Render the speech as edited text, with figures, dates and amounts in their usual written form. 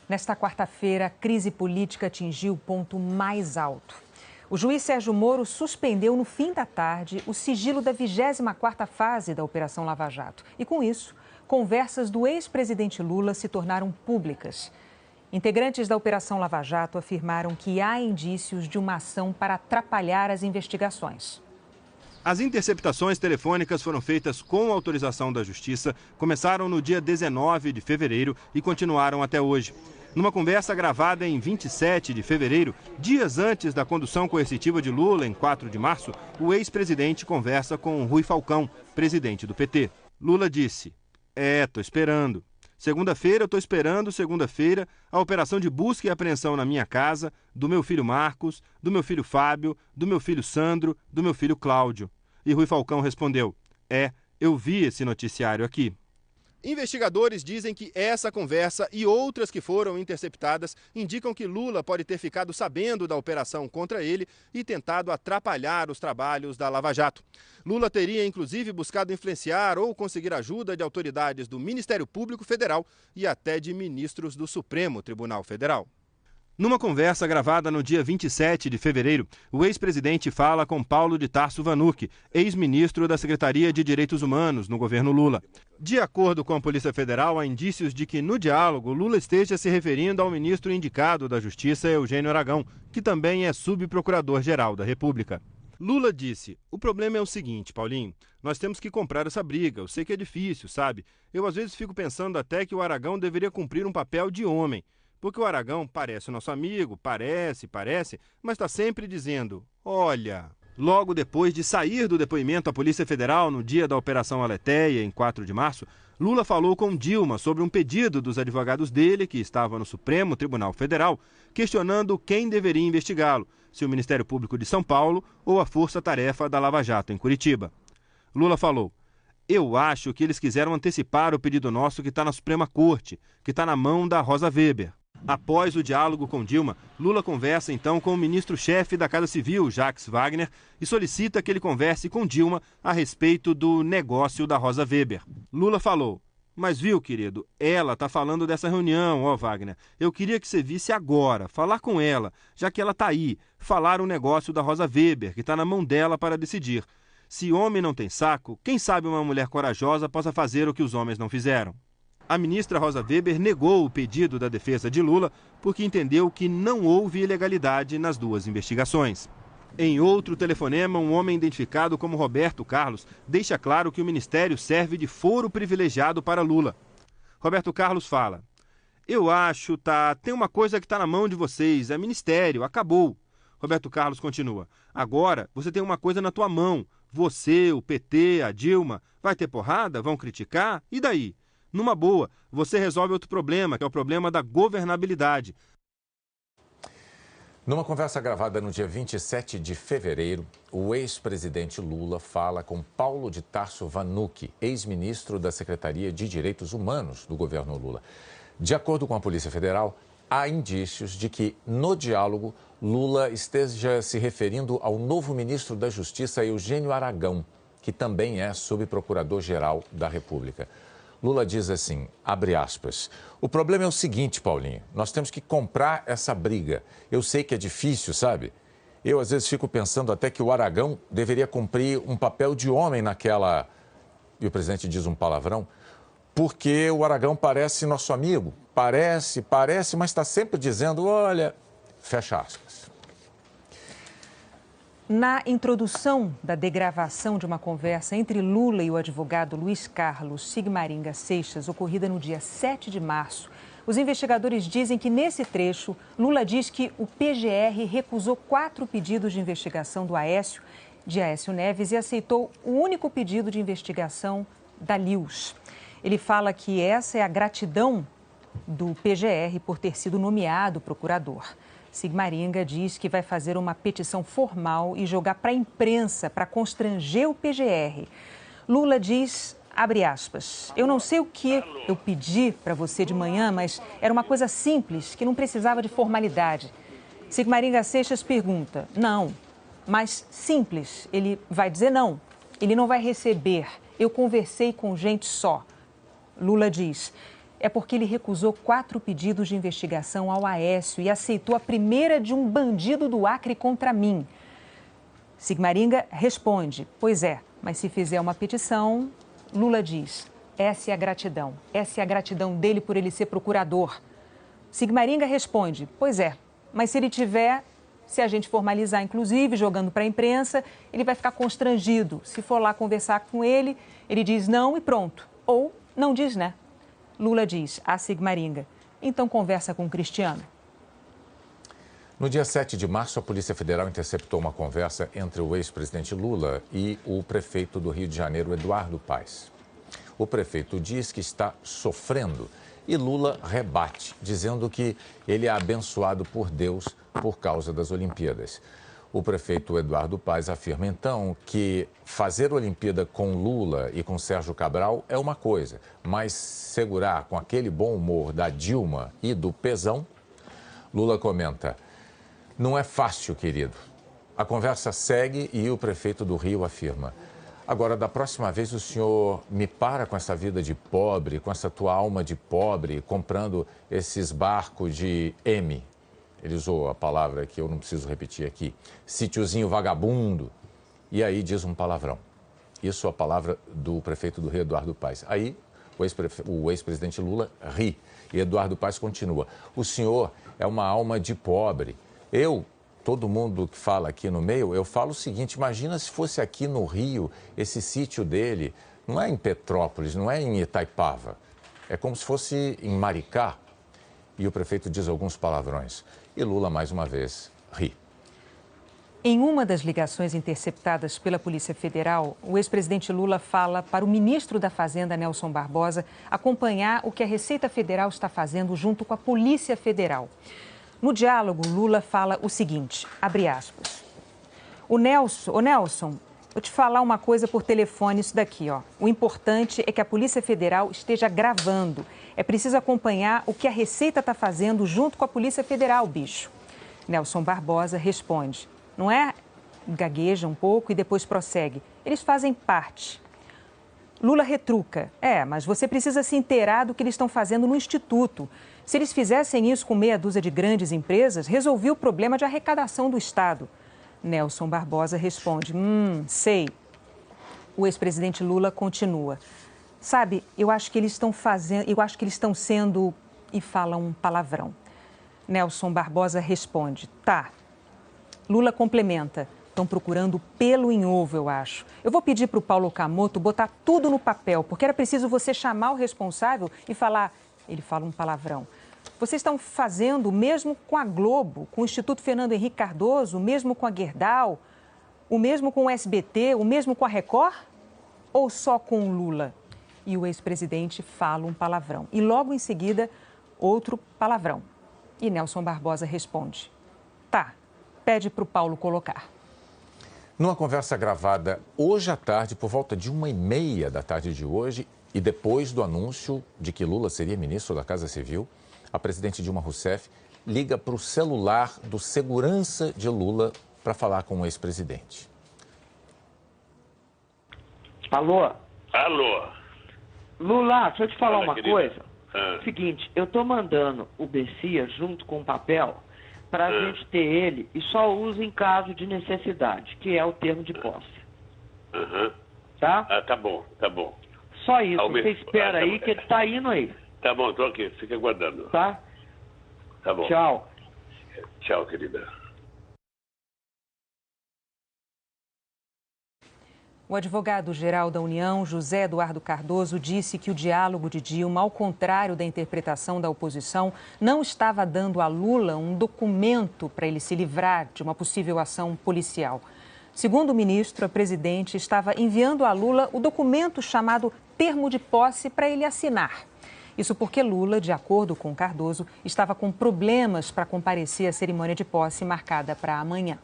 Nesta quarta-feira, a crise política atingiu o ponto mais alto. O juiz Sérgio Moro suspendeu no fim da tarde o sigilo da 24ª fase da Operação Lava Jato. E com isso, conversas do ex-presidente Lula se tornaram públicas. Integrantes da Operação Lava Jato afirmaram que há indícios de uma ação para atrapalhar as investigações. As interceptações telefônicas foram feitas com autorização da Justiça, começaram no dia 19 de fevereiro e continuaram até hoje. Numa conversa gravada em 27 de fevereiro, dias antes da condução coercitiva de Lula, em 4 de março, o ex-presidente conversa com Rui Falcão, presidente do PT. Lula disse: tô esperando. Segunda-feira eu tô esperando, segunda-feira, a operação de busca e apreensão na minha casa, do meu filho Marcos, do meu filho Fábio, do meu filho Sandro, do meu filho Cláudio. E Rui Falcão respondeu: eu vi esse noticiário aqui. Investigadores dizem que essa conversa e outras que foram interceptadas indicam que Lula pode ter ficado sabendo da operação contra ele e tentado atrapalhar os trabalhos da Lava Jato. Lula teria, inclusive, buscado influenciar ou conseguir ajuda de autoridades do Ministério Público Federal e até de ministros do Supremo Tribunal Federal. Numa conversa gravada no dia 27 de fevereiro, o ex-presidente fala com Paulo de Tarso Vanucchi, ex-ministro da Secretaria de Direitos Humanos no governo Lula. De acordo com a Polícia Federal, há indícios de que, no diálogo, Lula esteja se referindo ao ministro indicado da Justiça, Eugênio Aragão, que também é subprocurador-geral da República. Lula disse: o problema é o seguinte, Paulinho, nós temos que comprar essa briga, eu sei que é difícil, sabe? Eu às vezes fico pensando até que o Aragão deveria cumprir um papel de homem. Porque o Aragão parece nosso amigo, parece, mas está sempre dizendo: olha. Logo depois de sair do depoimento à Polícia Federal no dia da Operação Aletheia, em 4 de março, Lula falou com Dilma sobre um pedido dos advogados dele, que estava no Supremo Tribunal Federal, questionando quem deveria investigá-lo, se o Ministério Público de São Paulo ou a Força Tarefa da Lava Jato em Curitiba. Lula falou: eu acho que eles quiseram antecipar o pedido nosso que está na Suprema Corte, que está na mão da Rosa Weber. Após o diálogo com Dilma, Lula conversa então com o ministro-chefe da Casa Civil, Jacques Wagner, e solicita que ele converse com Dilma a respeito do negócio da Rosa Weber. Lula falou: mas viu, querido, ela está falando dessa reunião, Wagner. Eu queria que você visse agora, falar com ela, já que ela está aí, falar o negócio da Rosa Weber, que está na mão dela para decidir. Se homem não tem saco, quem sabe uma mulher corajosa possa fazer o que os homens não fizeram. A ministra Rosa Weber negou o pedido da defesa de Lula porque entendeu que não houve ilegalidade nas duas investigações. Em outro telefonema, um homem identificado como Roberto Carlos deixa claro que o ministério serve de foro privilegiado para Lula. Roberto Carlos fala: eu acho, tem uma coisa que está na mão de vocês, é ministério, acabou. Roberto Carlos continua: agora você tem uma coisa na tua mão, você, o PT, a Dilma, vai ter porrada, vão criticar, e daí? Numa boa, você resolve outro problema, que é o problema da governabilidade. Numa conversa gravada no dia 27 de fevereiro, o ex-presidente Lula fala com Paulo de Tarso Vanucchi, ex-ministro da Secretaria de Direitos Humanos do governo Lula. De acordo com a Polícia Federal, há indícios de que, no diálogo, Lula esteja se referindo ao novo ministro da Justiça, Eugênio Aragão, que também é subprocurador-geral da República. Lula diz assim, abre aspas, o problema é o seguinte, Paulinho, nós temos que comprar essa briga. Eu sei que é difícil, sabe? Eu, às vezes, fico pensando até que o Aragão deveria cumprir um papel de homem naquela... E o presidente diz um palavrão, porque o Aragão parece nosso amigo. Parece, mas está sempre dizendo, olha... Fecha aspas. Na introdução da degravação de uma conversa entre Lula e o advogado Luiz Carlos Sigmaringa Seixas, ocorrida no dia 7 de março, os investigadores dizem que, nesse trecho, Lula diz que o PGR recusou 4 pedidos de investigação do Aécio Neves e aceitou o único pedido de investigação da Lils. Ele fala que essa é a gratidão do PGR por ter sido nomeado procurador. Sigmaringa diz que vai fazer uma petição formal e jogar para a imprensa para constranger o PGR. Lula diz, abre aspas, eu não sei o que eu pedi para você de manhã, mas era uma coisa simples, que não precisava de formalidade. Sigmaringa Seixas pergunta, não, mas simples. Ele vai dizer não, ele não vai receber. Eu conversei com gente só. Lula diz, é porque ele recusou 4 pedidos de investigação ao Aécio e aceitou a primeira de um bandido do Acre contra mim. Sigmaringa responde, pois é, mas se fizer uma petição, Lula diz, essa é a gratidão dele por ele ser procurador. Sigmaringa responde, pois é, mas se a gente formalizar, inclusive, jogando para a imprensa, ele vai ficar constrangido. Se for lá conversar com ele, ele diz não e pronto. Ou não diz né. Lula diz a Sigmaringa, então conversa com o Cristiano. No dia 7 de março, a Polícia Federal interceptou uma conversa entre o ex-presidente Lula e o prefeito do Rio de Janeiro, Eduardo Paes. O prefeito diz que está sofrendo e Lula rebate, dizendo que ele é abençoado por Deus por causa das Olimpíadas. O prefeito Eduardo Paes afirma, então, que fazer Olimpíada com Lula e com Sérgio Cabral é uma coisa, mas segurar com aquele bom humor da Dilma e do Pezão, Lula comenta, não é fácil, querido. A conversa segue e o prefeito do Rio afirma, agora, da próxima vez o senhor me para com essa vida de pobre, com essa tua alma de pobre, comprando esses barcos de M. Ele usou a palavra que eu não preciso repetir aqui. Sítiozinho vagabundo. E aí diz um palavrão. Isso é a palavra do prefeito do Rio, Eduardo Paes. Aí o ex-presidente Lula ri. E Eduardo Paes continua. O senhor é uma alma de pobre. Todo mundo que fala aqui no meio, eu falo o seguinte, imagina se fosse aqui no Rio, esse sítio dele, não é em Petrópolis, não é em Itaipava. É como se fosse em Maricá. E o prefeito diz alguns palavrões. E Lula, mais uma vez, ri. Em uma das ligações interceptadas pela Polícia Federal, o ex-presidente Lula fala para o ministro da Fazenda, Nelson Barbosa, acompanhar o que a Receita Federal está fazendo junto com a Polícia Federal. No diálogo, Lula fala o seguinte, abre aspas. Nelson, vou te falar uma coisa por telefone, isso daqui, ó. O importante é que a Polícia Federal esteja gravando. É preciso acompanhar o que a Receita está fazendo junto com a Polícia Federal, bicho. Nelson Barbosa responde, não é? Gagueja um pouco e depois prossegue. Eles fazem parte. Lula retruca. Mas você precisa se inteirar do que eles estão fazendo no Instituto. Se eles fizessem isso com meia dúzia de grandes empresas, resolvia o problema de arrecadação do Estado. Nelson Barbosa responde, sei. O ex-presidente Lula continua. Sabe, eu acho que eles estão sendo, e fala um palavrão. Nelson Barbosa responde, tá. Lula complementa, estão procurando pelo em ovo, eu acho. Eu vou pedir para o Paulo Camoto botar tudo no papel, porque era preciso você chamar o responsável e falar, ele fala um palavrão. Vocês estão fazendo o mesmo com a Globo, com o Instituto Fernando Henrique Cardoso, o mesmo com a Gerdau, o mesmo com o SBT, o mesmo com a Record? Ou só com o Lula? E o ex-presidente fala um palavrão. E logo em seguida, outro palavrão. E Nelson Barbosa responde, tá, pede para o Paulo colocar. Numa conversa gravada hoje à tarde, por volta de 1h30 da tarde de hoje, e depois do anúncio de que Lula seria ministro da Casa Civil, a presidente Dilma Rousseff liga para o celular do segurança de Lula para falar com o ex-presidente. Alô? Alô? Lula, deixa eu te falar uma querida. coisa. Seguinte, eu tô mandando o Bessia junto com o papel para a gente ter ele e só usa em caso de necessidade, que é o termo de posse. Tá? Tá bom, tá bom. Só isso, você espera aí que ele tá indo aí. Tá bom, tô aqui, fica aguardando. Tá? Tá bom. Tchau. Tchau, querida. O advogado-geral da União, José Eduardo Cardoso, disse que o diálogo de Dilma, ao contrário da interpretação da oposição, não estava dando a Lula um documento para ele se livrar de uma possível ação policial. Segundo o ministro, a presidente estava enviando a Lula o documento chamado termo de posse para ele assinar. Isso porque Lula, de acordo com Cardoso, estava com problemas para comparecer à cerimônia de posse marcada para amanhã.